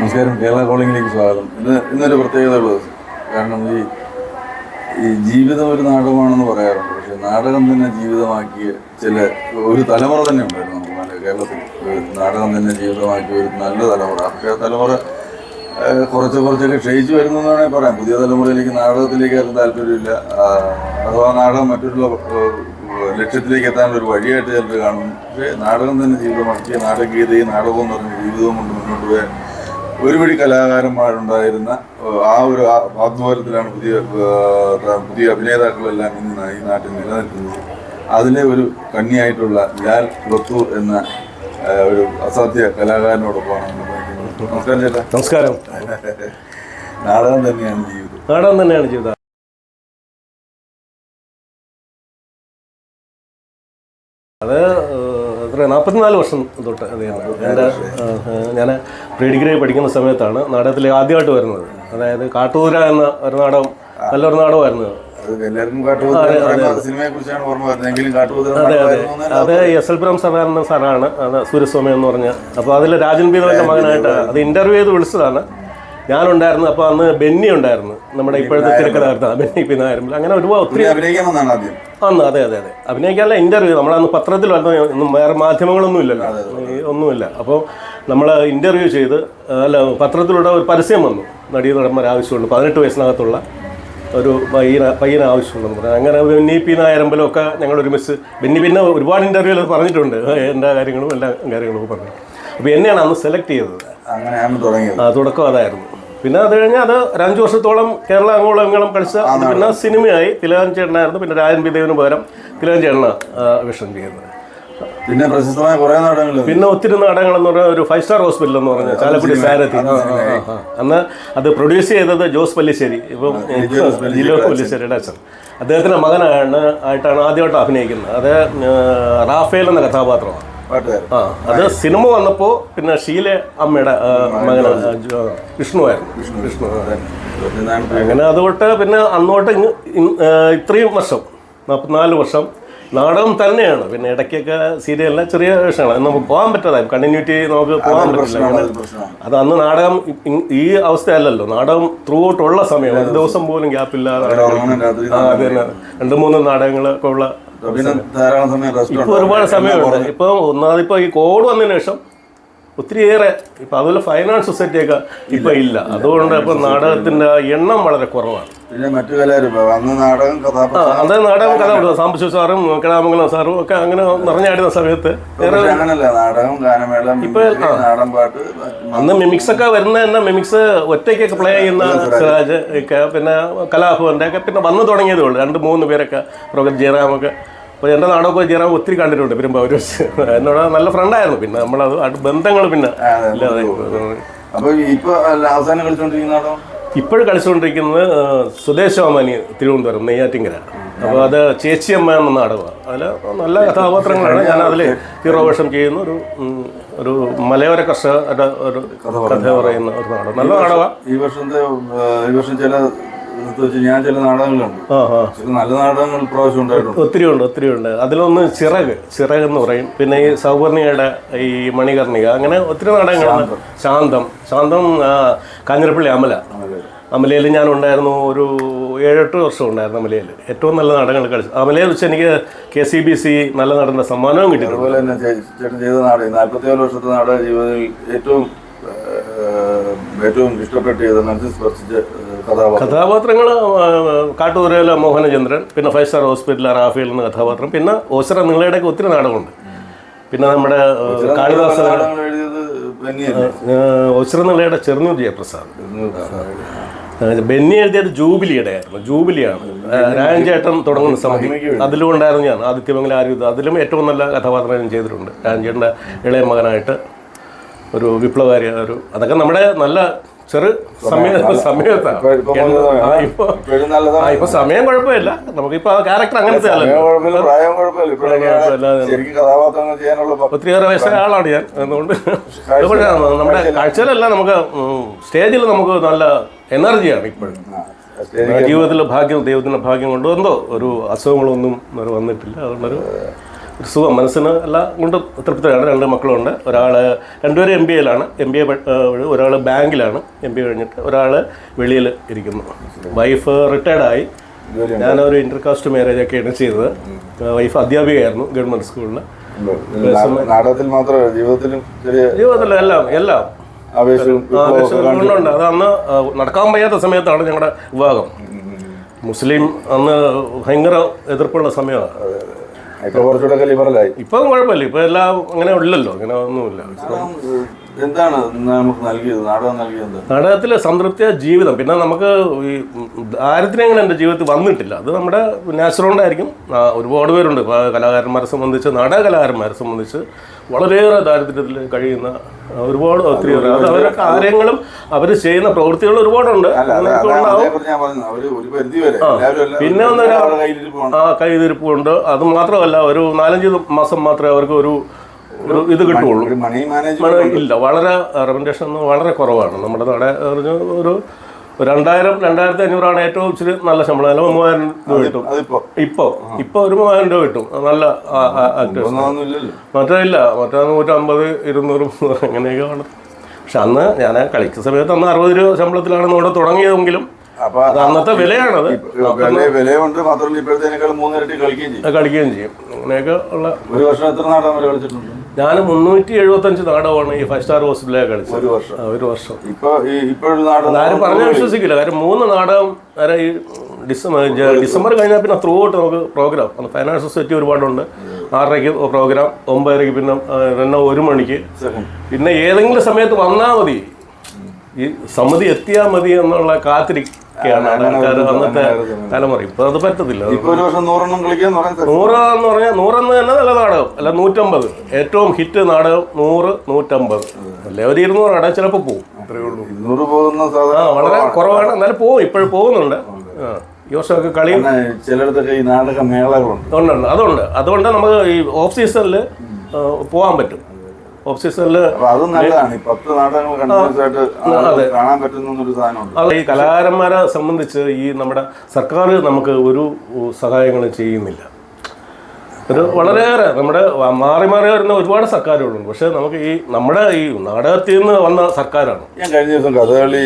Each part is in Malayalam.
നമസ്കാരം. കേരള കോളിംഗിലേക്ക് സ്വാഗതം. ഇന്നൊരു പ്രത്യേകത ഉള്ളത്, കാരണം ഈ ജീവിതം ഒരു നാടകമാണെന്ന് പറയാറുണ്ട്. പക്ഷെ നാടകം തന്നെ ജീവിതമാക്കിയ ഒരു തലമുറ തന്നെ ഉണ്ടായിരുന്നു നമുക്ക് കേരളത്തിൽ. നാടകം തന്നെ ജീവിതമാക്കിയ ഒരു നല്ല തലമുറ. പക്ഷേ തലമുറ കുറച്ചൊക്കെ ക്ഷയിച്ചു വരുന്നതെന്ന് വേണമെങ്കിൽ പറയാം. പുതിയ തലമുറയിലേക്ക് നാടകത്തിലേക്ക് ആർക്കും താല്പര്യമില്ല. അഥവാ നാടകം മറ്റുള്ള ലക്ഷ്യത്തിലേക്ക് എത്താനുള്ള ഒരു വഴിയായിട്ട് ചിലർ കാണുന്നു. പക്ഷേ നാടകം തന്നെ ജീവിതമാക്കിയ നാടകീയതയും നാടകം എന്ന് പറഞ്ഞ ജീവിതവും കൊണ്ട് മുന്നോട്ട് പോയ ഒരുപടി കലാകാരന്മാരുണ്ടായിരുന്ന ആ ഒരു ആത്മബലത്തിലാണ് പുതിയ അഭിനേതാക്കളെല്ലാം ഇന്ന് ഈ നാട്ടിൽ നിലനിൽക്കുന്നത്. അതിലെ ഒരു കണ്ണിയായിട്ടുള്ള ലാൽ ബത്തൂർ എന്ന ഒരു അസാധ്യ കലാകാരനോടൊപ്പമാണ് നമ്മൾ പഠിക്കുന്നത്. നമസ്കാരം ചേട്ടാ. നമസ്കാരം. നാടകം തന്നെയാണ് ജീവിതം. നാടകം തന്നെയാണ് ജീവിതം. അത് 44 വർഷം തൊട്ട് ഞാൻ പ്രീ ഡിഗ്രി പഠിക്കുന്ന സമയത്താണ് നാടകത്തിൽ ആദ്യമായിട്ട് വരുന്നത്. അതായത് കാട്ടൂര എന്ന ഒരു നാടകം, നല്ലൊരു നാടകമായിരുന്നു. അത് എസ് എൽ പുരം സാറാണ് സാറാണ് അത് സൂര്യസ്വാമി എന്ന് പറഞ്ഞ. അപ്പോൾ അതിൽ രാജൻ പീതറിൻ്റെ മകനായിട്ട് അത് ഇൻ്റർവ്യൂ ചെയ്ത് വിളിച്ചതാണ്. ഞാനുണ്ടായിരുന്നു. അപ്പോൾ അന്ന് ബെന്നി ഉണ്ടായിരുന്നു, നമ്മുടെ ഇപ്പോഴത്തെ തിരക്കഥാകൃത്ത് ബെന്നി പി നായരും. അങ്ങനെ ഒത്തിരി അന്ന് അതെ അഭിനയിക്കാനുള്ള ഇൻ്റർവ്യൂ. നമ്മളന്ന് പത്രത്തിൽ ഒന്നും വേറെ മാധ്യമങ്ങളൊന്നും ഇല്ലല്ലോ, ഒന്നുമില്ല. അപ്പോൾ നമ്മൾ ഇൻ്റർവ്യൂ ചെയ്ത് പത്രത്തിലൂടെ ഒരു പരസ്യം വന്നു. നടീനടന്മാർ ആവശ്യമുണ്ട്, 18 വയസ്സിനകത്തുള്ള ഒരു പയ്യന് ആവശ്യമുണ്ടെന്ന് പറഞ്ഞു. അങ്ങനെ ബെന്നി പി നായരമ്പലും ഒക്കെ ഞങ്ങൾ ഒരുമിച്ച് പിന്നെ ഒരുപാട് ഇൻ്റർവ്യൂകൾ പറഞ്ഞിട്ടുണ്ട്, എൻ്റെ കാര്യങ്ങളും എല്ലാ കാര്യങ്ങളും പറഞ്ഞു. അപ്പോൾ എന്നെയാണ് അന്ന് സെലക്ട് ചെയ്തത്. തുടക്കം അതായിരുന്നു. പിന്നെ അത് കഴിഞ്ഞ് അത് ഒരു 5 വർഷത്തോളം കേരള അങ്ങോളം കളിച്ച. പിന്നെ സിനിമയായി. തിലകൻ ചേട്ടനായിരുന്നു. പിന്നെ രാജൻ ബിദേവിന് പകരം തിലകൻ ചേട്ടനാണ് വിഷം ചെയ്യുന്നത്. പിന്നെ പ്രശസ്തമായ കുറേ നാടകങ്ങൾ, പിന്നെ ഒത്തിരി നാടകങ്ങൾ എന്ന് പറഞ്ഞാൽ ഒരു 5 സ്റ്റാർ ഹോസ്പിറ്റൽ എന്ന് പറഞ്ഞാൽ ചാലക്കുടി സാരഥി. അന്ന് അത് പ്രൊഡ്യൂസ് ചെയ്തത് ജോസ് പല്ലിശ്ശേരി. ഇപ്പം ജിലോ പല്ലിശ്ശേരിയുടെ അച്ഛൻ, അദ്ദേഹത്തിൻ്റെ മകനായിട്ടാണ് ആദ്യമായിട്ട് അഭിനയിക്കുന്നത്. അത് റാഫേൽ എന്ന കഥാപാത്രമാണ്. അത് സിനിമ വന്നപ്പോൾ പിന്നെ ഷീല അമ്മയുടെ മകൻ വിഷ്ണു. അങ്ങനെ അതുകൊണ്ട് പിന്നെ അന്നോട്ട് ഇത്രയും വർഷം 44 വർഷം നാടകം തന്നെയാണ്. പിന്നെ ഇടയ്ക്കൊക്കെ സീരിയലിലെ ചെറിയ വിഷയങ്ങളാണ് നമുക്ക് പോകാൻ പറ്റാതായി, കണ്ടിന്യൂറ്റി നമുക്ക് പോകാൻ പറ്റില്ല. അത് അന്ന് നാടകം ഈ അവസ്ഥയല്ലല്ലോ. നാടകം ത്രൂ ഔട്ട് ഉള്ള സമയം, ഒരു ദിവസം പോലും ഗ്യാപ്പില്ലാതെ അത് തന്നെ 2-3 നാടകങ്ങളൊക്കെ ഉള്ള. ഇപ്പോൾ ഒരുപാട് സമയമുണ്ട്. ഇപ്പോൾ ഒന്നാമതിപ്പോൾ ഈ കോവിഡ് വന്നതിന് ശേഷം ഒത്തിരിയേറെ ഇപ്പം അതുപോലെ ഫൈനാൻസ് സൊസൈറ്റിയൊക്കെ ഇപ്പം ഇല്ല. അതുകൊണ്ട് ഇപ്പം നാടകത്തിൻ്റെ എണ്ണം വളരെ കുറവാണ്. പിന്നെ മറ്റു കലാരൂപം നാടകം കഥാപാത്രം സാംബശിവ സാറും കിടാമംഗലം സാറും ഒക്കെ അങ്ങനെ നിറഞ്ഞാടുന്ന സമയത്ത് അന്ന് മിമിക്സ് ഒക്കെ വരുന്ന തന്നെ മിമിക്സ് ഒറ്റയ്ക്കൊക്കെ പ്ലേ ചെയ്യുന്ന സിറാജ് ഒക്കെ, പിന്നെ കലാഭവൻ്റെ ഒക്കെ പിന്നെ വന്നു തുടങ്ങിയതേ ഉള്ളൂ. 2-3 പേരൊക്കെ പ്രൊഫസർ ജയറാമൊക്കെ. അപ്പോൾ എൻ്റെ നാടകമൊക്കെ ജയറാം ഒത്തിരി കണ്ടിട്ടുണ്ട്. പിന്നെ അവർ എന്നോട് നല്ല ഫ്രണ്ടായിരുന്നു. പിന്നെ നമ്മളത് ബന്ധങ്ങൾ പിന്നെ ഇല്ലാതെ. ഇപ്പോഴും കളിച്ചുകൊണ്ടിരിക്കുന്നത് സ്വദേശാമാനി തിരുവനന്തപുരം നെയ്യാറ്റിങ്കര. അപ്പോൾ അത് ചേച്ചിയമ്മ എന്ന നാടകമാണ്. അതിൽ നല്ല കഥാപാത്രങ്ങളാണ്. ഞാൻ അതിൽ ഹീറോ വേഷം ചെയ്യുന്ന ഒരു മലയോര കർഷകരുടെ ഒരു കഥ പറയുന്ന ഒരു നാടകം. നല്ല നാടകമാണ്. ഈ വർഷം ഞാൻ ചില നാടകങ്ങളുണ്ട്, നല്ല നാടകങ്ങൾ പ്രാവശ്യം ഉണ്ടായിട്ടുണ്ട്. ഒത്തിരി ഉണ്ട്. അതിലൊന്ന് ചിറക് എന്ന് പറയും. പിന്നെ ഈ സൗവർണികയുടെ ഈ മണികർണിക, അങ്ങനെ ഒത്തിരി നാടകങ്ങളാണ്. ശാന്തം കാഞ്ഞിരപ്പള്ളി അമലയിൽ ഞാൻ ഉണ്ടായിരുന്നു. ഒരു 7-8 വർഷം ഉണ്ടായിരുന്നു അമലയിൽ. ഏറ്റവും നല്ല നാടകങ്ങൾ കളിച്ചു. അമലയിൽ വെച്ച് എനിക്ക് KCBC നല്ല നടന്റെ സമ്മാനവും കിട്ടിയിട്ടുണ്ട്. അതുപോലെ തന്നെ ചേട്ടൻ ചെയ്ത നാടകം 44 വർഷത്തെ നാടക ജീവിതത്തിൽ ഏറ്റവും ഇഷ്ടപ്പെട്ട് മനസ്സിൽ സ്പർശിച്ച കഥാപാത്രങ്ങൾ കാട്ടൂരയിലെ മോഹനചന്ദ്രൻ, പിന്നെ 5 സ്റ്റാർ ഹോസ്പിറ്റലിലെ റാഫേൽ എന്ന കഥാപാത്രം, പിന്നെ ഓസറ നിങ്ങളുടെയൊക്കെ ഒത്തിരി നാടകമുണ്ട്. പിന്നെ നമ്മുടെ കാളിദാസ ഓസറ നിങ്ങളയുടെ ചെറുന്നൂർ ജയപ്രസാദ്. ബെന്നി എഴുതിയത് ജൂബിലിയാണ്. രാജൻചേട്ടൻ തുടങ്ങുന്ന സമയത്ത് അതിലും ഉണ്ടായിരുന്നു ഞാൻ. ആദിത്യമംഗലം ആര്യുദ്ധം, അതിലും ഏറ്റവും നല്ല കഥാപാത്രം ഞാൻ ചെയ്തിട്ടുണ്ട്. രാജൻചേട്ടൻ്റെ ഇളയ മകനായിട്ട് ഒരു വിപ്ലവകാരി. അതൊക്കെ നമ്മുടെ നല്ല സമയത്താണ്. ഇപ്പൊ സമയം കുഴപ്പമില്ല, നമുക്കിപ്പോ ക്യാരക്ടർ അങ്ങനത്തെ ഒത്തിരിയേറെ വയസ്സായ ആളാണ് ഞാൻ. അതുകൊണ്ട് നമ്മുടെ കാഴ്ചയിലല്ല, നമുക്ക് സ്റ്റേജിൽ നമുക്ക് നല്ല എനർജിയാണ് ഇപ്പോഴും. ജീവിതത്തിൽ ദൈവത്തിൻ്റെ ഭാഗ്യം കൊണ്ട് എന്തോ ഒരു അസുഖങ്ങളൊന്നും വന്നിട്ടില്ല. അതുകൊണ്ടൊരു ഒരു സുഖം, മനസ്സിന് എല്ലാം കൊണ്ട് തൃപ്തിയാണ്. 2 മക്കളുണ്ട്. രണ്ടുപേരും MBA ഒരാൾ ബാങ്കിലാണ് MBA കഴിഞ്ഞിട്ട്, ഒരാൾ വെളിയിൽ ഇരിക്കുന്നു. വൈഫ് റിട്ടയർഡായി. ഞാനൊരു ഇന്റർകാസ്റ്റ് മാരേജൊക്കെയാണ് ചെയ്തത്. വൈഫ് അധ്യാപികയായിരുന്നു ഗവൺമെൻറ് സ്കൂളിൽ. നാടകത്തിൽ മാത്രമല്ല ജീവിതത്തിലും എല്ലാം ആവേശങ്ങളുണ്ട്. അത് അന്ന് നടക്കാൻ വയ്യാത്ത സമയത്താണ് ഞങ്ങളുടെ വിവാഹം. മുസ്ലിം അന്ന് ഭയങ്കര എതിർപ്പുള്ള സമയമാണ്. കുറച്ചുകൂടെ ലിബറലായി. ഇപ്പം കുഴപ്പമില്ല, ഇപ്പം എല്ലാം അങ്ങനെ ഇല്ലല്ലോ, അങ്ങനെ ഒന്നുമില്ല. എന്താണ് നമുക്ക് നൽകിയത് നാടകം നൽകിയത്? നാടകത്തിലെ സംതൃപ്തിയ ജീവിതം. പിന്നെ നമുക്ക് ഈ ദാരിദ്ര്യം അങ്ങനെ എൻ്റെ ജീവിതത്തിൽ വന്നിട്ടില്ല. അത് നമ്മുടെ നാച്ചുറലായിരിക്കും. ഒരുപാട് പേരുണ്ട് കലാകാരന്മാരെ സംബന്ധിച്ച്, നാടക കലാകാരന്മാരെ സംബന്ധിച്ച് വളരെയേറെ ദാരിദ്ര്യത്തിൽ കഴിയുന്ന ഒത്തിരി പേര്. അത് അവരുടെ കാര്യങ്ങളും അവർ ചെയ്യുന്ന പ്രവൃത്തികളും ഒരുപാടുണ്ട്. പിന്നെ കൈതിരിപ്പുണ്ട്. അത് മാത്രമല്ല, ഒരു 4-5 മാസം മാത്രമേ അവർക്ക് ഒരു ഇത് കിട്ടുള്ളൂ. ഇല്ല, വളരെ റെക്കമെൻഡേഷൻ വളരെ കുറവാണ്. നമ്മുടെ നാടെ ഒരു 2000-2500 ഏറ്റവും ഇച്ചിരി നല്ല ശമ്പളം. അല്ല 3000 രൂപ കിട്ടും. ഇപ്പൊ ഒരു 3000 രൂപ കിട്ടും നല്ല ആക്ടേഴ്സ്. മറ്റേ 150-200 അങ്ങനെയൊക്കെ ആണ്. പക്ഷെ അന്ന് ഞാൻ കളിക്കുന്ന സമയത്ത് അന്ന് 60 രൂപ ശമ്പളത്തിലാണ് നമ്മുടെ തുടങ്ങിയതെങ്കിലും അന്നത്തെ വിലയാണത്. കളിക്കുകയും ചെയ്യും. അങ്ങനെയൊക്കെ ഉള്ള. ഒരു വർഷം എത്ര നാടകം വരെ കളിച്ചിട്ടുണ്ട്? ഞാൻ 375 നാടകമാണ് ഈ 5 സ്റ്റാർ ഹോസ്പിറ്റലിൽ കളിച്ചത്. ഒരു വർഷം. ആരും പറഞ്ഞാൽ വിശ്വസിക്കില്ല. കാര്യം 3 നാടകം വരെ ഈ ഡിസംബർ കഴിഞ്ഞാൽ പിന്നെ ത്രൂ ഔട്ട് നമുക്ക് പ്രോഗ്രാം. ഫൈനാൻസ് സൊസൈറ്റി ഒരുപാടുണ്ട്. 6:30 പ്രോഗ്രാം, 9:30 പിന്നെ 1 മണിക്ക്. പിന്നെ ഏതെങ്കിലും സമയത്ത് വന്നാൽ മതി, ഈ സമിതി എത്തിയാൽ മതി എന്നുള്ള കാത്തിരിക്കുകയാണ് ആൾക്കാർ അന്നത്തെ തലമുറ. ഇപ്പൊ അത് പറ്റത്തില്ല. 100 എന്ന് പറഞ്ഞാൽ 100 തന്നെ നല്ല നാടകം, അല്ല 150. ഏറ്റവും ഹിറ്റ് നാടകം 100-150. അല്ല ഒരു 200 നാടകം ചിലപ്പോൾ പോകും. അത്രയേ ഉള്ളൂ. വളരെ കുറവാണ്, എന്നാലും പോകും. ഇപ്പോഴും പോകുന്നുണ്ട്. ഈ വർഷമൊക്കെ കളി ചിലയിടത്തൊക്കെ ഈ നാടക മേളകളുണ്ട്. ഉണ്ട്. അതുകൊണ്ട് നമുക്ക് ഈ ഓഫ് സീസണിൽ പോകാൻ പറ്റും. ഓഫ് സീസണിൽ ഈ കലാകാരന്മാരെ സംബന്ധിച്ച് ഈ നമ്മുടെ സർക്കാർ നമുക്ക് ഒരു സഹായങ്ങളും ചെയ്യുന്നില്ല. ഒരു വളരെയേറെ നമ്മുടെ മാറി വരുന്ന ഒരുപാട് സർക്കാരുകളുണ്ട്. പക്ഷെ നമുക്ക് നമ്മുടെ ഈ നാടകത്തിൽ നിന്ന് വന്ന സർക്കാരാണ്. ഞാൻ കഴിഞ്ഞ ദിവസം കഥകളി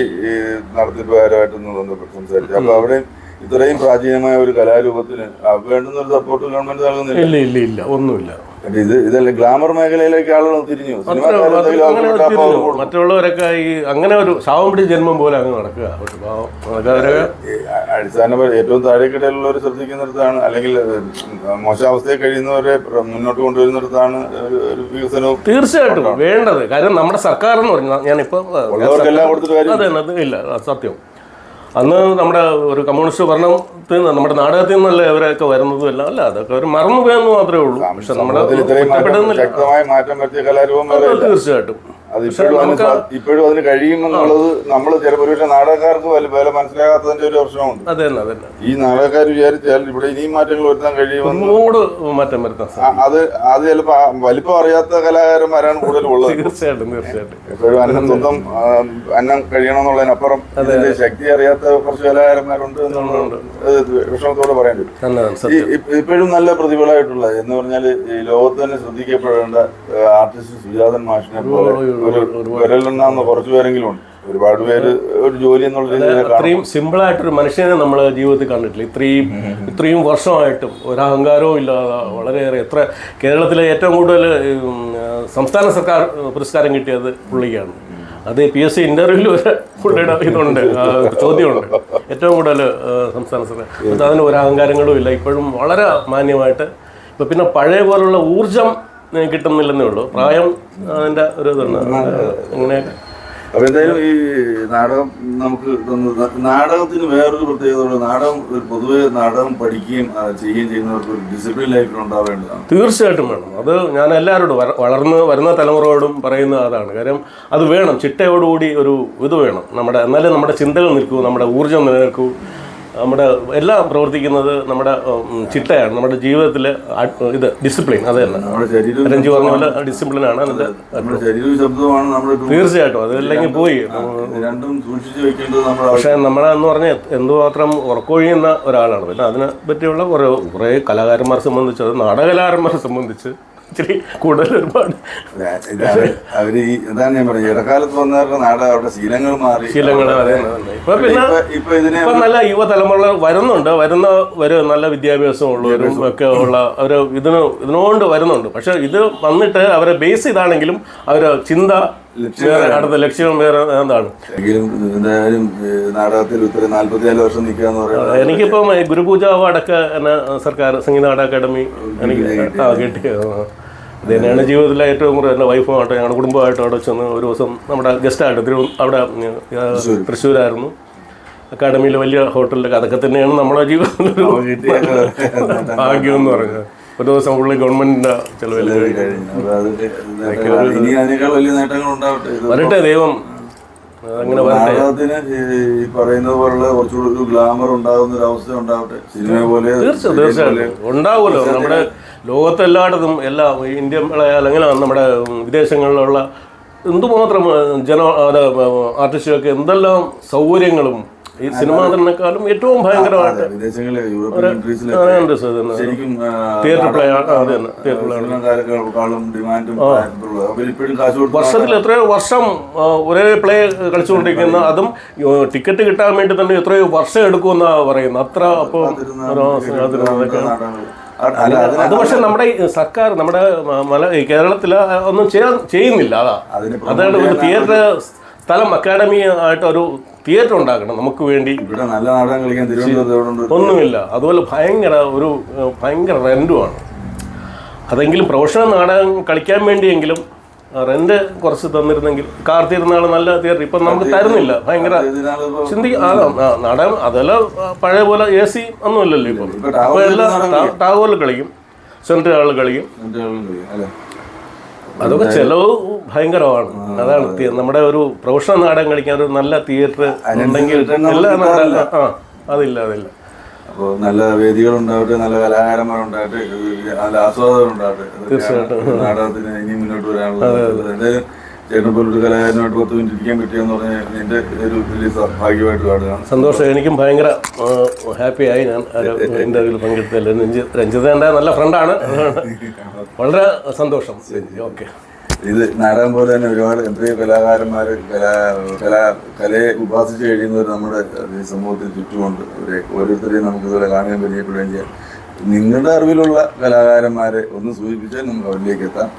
നടത്തിപ്പുകാരുമായിട്ടൊന്ന് ബന്ധപ്പെട്ട് സംസാരിച്ചു. അപ്പൊ അവിടെ ഇത്രയും പ്രാചീനമായ ഒരു കലാരൂപത്തിന് വേണ്ടുന്ന ഒരു സപ്പോർട്ട് ഗവൺമെന്റ് നൽകുന്നില്ല. ഇല്ല ഒന്നുമില്ല. ഇതല്ലേ ഗ്ലാമർ മേഖലയിലേക്ക് ആളുകൾ തിരിഞ്ഞു. മറ്റുള്ളവരൊക്കെ ഈ അങ്ങനെ ഒരു ശാപം പിടിച്ച ജന്മം പോലെ അങ്ങ് നടക്കുക. അടിസ്ഥാന ഏറ്റവും താഴേക്കിടയിലുള്ളവർ ശ്രദ്ധിക്കുന്നിടത്താണ്, അല്ലെങ്കിൽ മോശാവസ്ഥയിൽ കഴിയുന്നവരെ മുന്നോട്ട് കൊണ്ടുവരുന്നിടത്താണ് ഒരു വികസനവും തീർച്ചയായിട്ടും വേണ്ടത്. കാര്യം നമ്മുടെ സർക്കാർ എന്ന് പറഞ്ഞാൽ ഞാനിപ്പോ കൊടുത്തിട്ട് ഇല്ല, സത്യം. അന്ന് നമ്മുടെ ഒരു കമ്മ്യൂണിസ്റ്റ് ഭരണത്തിൽ നിന്ന് നമ്മുടെ നാടകത്തിൽ നിന്നല്ല ഇവരൊക്കെ വരുന്നതും എല്ലാം. അല്ല, അതൊക്കെ ഒരു മറന്നു പോയെന്ന് മാത്രമേ ഉള്ളൂ. പക്ഷെ നമ്മുടെ തീർച്ചയായിട്ടും ഇപ്പോഴും അതിന് കഴിയുമെന്നുള്ളത് നമ്മൾ ചിലപ്പോൾ നാടകക്കാർക്ക് വില മനസ്സിലാകാത്തതിന്റെ ഒരു പ്രശ്നമുണ്ട്. അതെ, ഈ നാടകക്കാർ വിചാരിച്ചാൽ ഇവിടെ ഇനിയും മാറ്റങ്ങൾ വരുത്താൻ കഴിയുമെന്ന് മാറ്റം വരുത്താൻ അത് ചിലപ്പോ വലിപ്പം അറിയാത്ത കലാകാരന്മാരാണ് കൂടുതൽ ഉള്ളത്. തീർച്ചയായിട്ടും എപ്പോഴും സ്വന്തം അന്നം കഴിയണമെന്നുള്ളതിനപ്പുറം അതിന്റെ ശക്തി അറിയാത്ത കുറച്ച് കലാകാരന്മാരുണ്ട് എന്നുള്ളത് വിഷമത്തോടെ പറയാൻ പറ്റും. ഇപ്പോഴും നല്ല പ്രതിഭകളായിട്ടുള്ള എന്ന് പറഞ്ഞാൽ ഈ ലോകത്ത് തന്നെ ശ്രദ്ധിക്കപ്പെടേണ്ട ആർട്ടിസ്റ്റ് സുജാതൻ മാഷിനെ പോലെ വിരലെണ്ണാവുന്ന കുറച്ചു പേരെങ്കിലും ഉണ്ട്. ഒരുപാട് പേര് ഒരു ജോലി എന്നുള്ള അത്രയും സിമ്പിളായിട്ടൊരു മനുഷ്യനെ നമ്മൾ ജീവിതത്തിൽ കണ്ടിട്ടില്ല. ഇത്രയും വർഷമായിട്ടും ഒരഹങ്കാരവും ഇല്ലാതെ വളരെയേറെ കേരളത്തിലെ ഏറ്റവും കൂടുതൽ സംസ്ഥാന സർക്കാർ പുരസ്കാരം കിട്ടിയത് പുള്ളിക്കാണ്. അത് PSC ഇന്റർവ്യൂവിൽ ഒരു പുള്ളിയുടെ ഇതുണ്ട്, ചോദ്യമുണ്ട്. ഏറ്റവും കൂടുതൽ സംസ്ഥാന സർക്കാർ. അതിന് ഒരു അഹങ്കാരങ്ങളും ഇല്ല. ഇപ്പോഴും വളരെ മാന്യമായിട്ട്. ഇപ്പം പിന്നെ പഴയ പോലുള്ള ഊർജം കിട്ടുന്നില്ലെന്നേ ഉള്ളൂ. പ്രായം അതിൻ്റെ ഒരു ഇതുണ്ട്. അങ്ങനെയൊക്കെ. അപ്പൊ എന്തായാലും ഈ നാടകം നമുക്ക് നാടകത്തിന് വേറൊരു പ്രത്യേകത. നാടകം പൊതുവെ നാടകം പഠിക്കുകയും ചെയ്യുകയും ചെയ്യുന്നവർക്ക് ഒരു ഡിസിപ്ലിൻ ലൈഫിൽ ഉണ്ടാവേണ്ടതാണ്. തീർച്ചയായിട്ടും വേണം. അത് ഞാൻ എല്ലാവരോടും വളർന്ന് വരുന്ന തലമുറയോടും പറയുന്ന അതാണ്. കാര്യം അത് വേണം. ചിട്ടയോടുകൂടി ഒരു ഇത് വേണം. എന്നാലേ നമ്മുടെ ചിന്തകൾ നിൽക്കൂ, നമ്മുടെ ഊർജ്ജം നിലനിൽക്കൂ. നമ്മുടെ എല്ലാം പ്രവർത്തിക്കുന്നത് നമ്മുടെ ചിട്ടയാണ്, നമ്മുടെ ജീവിതത്തിൽ ഇത് ഡിസിപ്ലിൻ. അത് തന്നെ നമ്മുടെ ശരീരവും രഞ്ജു പറഞ്ഞ പോലെ ഡിസിപ്ലിനാണ് അതിൻ്റെ. നമ്മുടെ ശരീരവും ശബ്ദമാണ് നമ്മുടെ തീർച്ചയായിട്ടും അതല്ലെങ്കിൽ പോയി. രണ്ടും സൂക്ഷിച്ചു വെക്കേണ്ടത് നമ്മുടെ പക്ഷേ നമ്മളെന്ന് പറഞ്ഞാൽ എന്തുമാത്രം ഉറക്കൊഴിയുന്ന ഒരാളാണ്. പിന്നെ അതിനെ പറ്റിയുള്ള കുറേ കലാകാരന്മാരെ സംബന്ധിച്ച്, അത് നാടകകലാകാരന്മാരെ സംബന്ധിച്ച് ഇച്ചിരി കൂടുതൽ ഒരുപാട് അവര് എന്താണ് ഞാൻ പറഞ്ഞത്, ഇടക്കാലത്ത് വന്നവരുടെ നാടകം അവരുടെ ശീലങ്ങൾ മാറി. ശീലങ്ങൾ ഇപ്പൊ പിന്നെ ഇപ്പൊ നല്ല യുവതലമുറ വരുന്നവര് നല്ല വിദ്യാഭ്യാസമുള്ളവരും ഒക്കെ ഉള്ള അവര് ഇതിനോണ്ട് വരുന്നുണ്ട്. പക്ഷെ ഇത് വന്നിട്ട് അവരെ ബേസ് ഇതാണെങ്കിലും അവരെ ചിന്ത അടുത്ത ലക്ഷ്യം വേറെ എന്താണ്. എന്തായാലും നാടകത്തിൽ ഉത്തരം 44 വർഷം നിൽക്കാന്ന് പറയുന്നത്. എനിക്കിപ്പം ഗുരുപൂജ അവാർഡൊക്കെ എന്നെ സർക്കാർ സംഗീത അക്കാദമി എനിക്ക് കിട്ടി. അത് തന്നെയാണ് ജീവിതത്തിലെ ഏറ്റവും കൂടുതൽ. എൻ്റെ വൈഫുമായിട്ട് ഞങ്ങളുടെ കുടുംബമായിട്ട് അവിടെ ചെന്ന് ഒരു ദിവസം നമ്മുടെ ഗസ്റ്റായിട്ട് അവിടെ തൃശ്ശൂരായിരുന്നു, അക്കാദമിയിൽ വലിയ ഹോട്ടലിലൊക്കെ. അതൊക്കെ തന്നെയാണ് നമ്മുടെ ജീവിതത്തിൽ ഭാഗ്യം എന്ന് പറഞ്ഞത്. ഒരു ദിവസം പുള്ളി ഗവൺമെന്റിന്റെ ചെലവിൽ വരട്ടെ, ദൈവം അങ്ങനെ നാടകത്തിന് ഈ പറയുന്നത് പോലുള്ള കുറച്ചുകൂടി ഒരു ഗ്ലാമർ ഉണ്ടാകുന്ന ഒരു അവസ്ഥ ഉണ്ടാവട്ടെ. സിനിമ പോലെ തീർച്ചയായിട്ടും ഉണ്ടാവുമല്ലോ. നമ്മുടെ ലോകത്തെല്ലായിടത്തും എല്ലാ ഇന്ത്യൻ അല്ലെങ്കിൽ നമ്മുടെ വിദേശങ്ങളിലുള്ള എന്തുമാത്രം ആർട്ടിസ്റ്റുകൾക്ക് എന്തെല്ലാം സൗകര്യങ്ങളും ഈ സിനിമാ നടനേക്കാളും ഏറ്റവും ഭയങ്കരമായിട്ട് തിയേറ്റർ പ്ലേ വർഷത്തിൽ എത്രയോ വർഷം ഒരേ പ്ലേ കളിച്ചുകൊണ്ടിരിക്കുന്ന, അതും ടിക്കറ്റ് കിട്ടാൻ വേണ്ടി തന്നെ എത്രയോ വർഷം എടുക്കുമെന്നാണ് പറയുന്നത്. അത്ര അപ്പോൾ അത് പക്ഷെ നമ്മുടെ സർക്കാർ നമ്മുടെ കേരളത്തിൽ ഒന്നും ചെയ്യുന്നില്ല. അതാണ് ഒരു തിയേറ്റർ സ്ഥലം അക്കാഡമി ആയിട്ട് ഒരു തിയേറ്റർ ഉണ്ടാക്കണം നമുക്ക് വേണ്ടി. ഇവിടെ നല്ല നാടകം കളിക്കാൻ തിരുവനന്തപുരത്ത് ഒന്നുമില്ല. അതുപോലെ ഭയങ്കര റെന്റുമാണ്. അതെങ്കിലും പ്രൊഫഷണൽ നാടകം കളിക്കാൻ വേണ്ടിയെങ്കിലും റെന്റ് കുറച്ച് തന്നിരുന്നെങ്കിൽ. കാർത്തിരുന്നാൾ നല്ല തിയേറ്റർ ഇപ്പം നമുക്ക് തരുന്നില്ല. ഭയങ്കര നാടകം അതെല്ലാം പഴയ പോലെ AC ഒന്നുമില്ലല്ലോ ഇപ്പം. ഇപ്പം എല്ലാം ടാഗോറിൽ കളിക്കും, സെൻട്രൽ ഹാളിൽ കളിക്കും. അതൊക്കെ ചെലവ് ഭയങ്കരമാണ്. അതാണ് നമ്മുടെ ഒരു പ്രൊഫഷണൽ നാടകം കളിക്കാൻ ഒരു നല്ല തിയേറ്റർ ഉണ്ടെങ്കിൽ അതില്ല. അപ്പോൾ നല്ല വേദികളുണ്ടാവട്ടെ, നല്ല കലാകാരന്മാരുണ്ടാകട്ടെ, നല്ല ആസ്വാദകരുണ്ടാകട്ടെ. തീർച്ചയായിട്ടും നാടകത്തിന് ഇനി മുന്നോട്ട് വരാനുള്ള ചേട്ടൻ പോലൊരു കലാകാരനുമായിട്ട് 10 മിനിറ്റ് ഇരിക്കാൻ പറ്റിയെന്ന് പറഞ്ഞാൽ എൻ്റെ ഒരു വലിയ ഭാഗ്യമായിട്ട് കാണുകയാണ്. സന്തോഷം. എനിക്കും ഭയങ്കര ഹാപ്പിയായി ഞാൻ ഇൻ്റർവ്യൂവിൽ പങ്കെടുത്തല്ലേ. രഞ്ജിത എൻ്റെ നല്ല ഫ്രണ്ടാണ്, വളരെ സന്തോഷം. ഓക്കെ. ഇത് നാടകം പോലെ തന്നെ ഒരുപാട് എത്രയോ കലാകാരന്മാർ കലയെ ഉപാസിച്ച് കഴിയുന്നവർ നമ്മുടെ സമൂഹത്തിൽ ചുറ്റുമുണ്ട്. ഓരോരുത്തരെയും നമുക്കിതുപോലെ കാണുകയും പരിചയപ്പെടുകയും ചെയ്യാം. നിങ്ങളുടെ അറിവിലുള്ള കലാകാരന്മാരെ ഒന്ന് സൂചിപ്പിച്ചാൽ നമുക്ക് അവരിലേക്ക് എത്താം.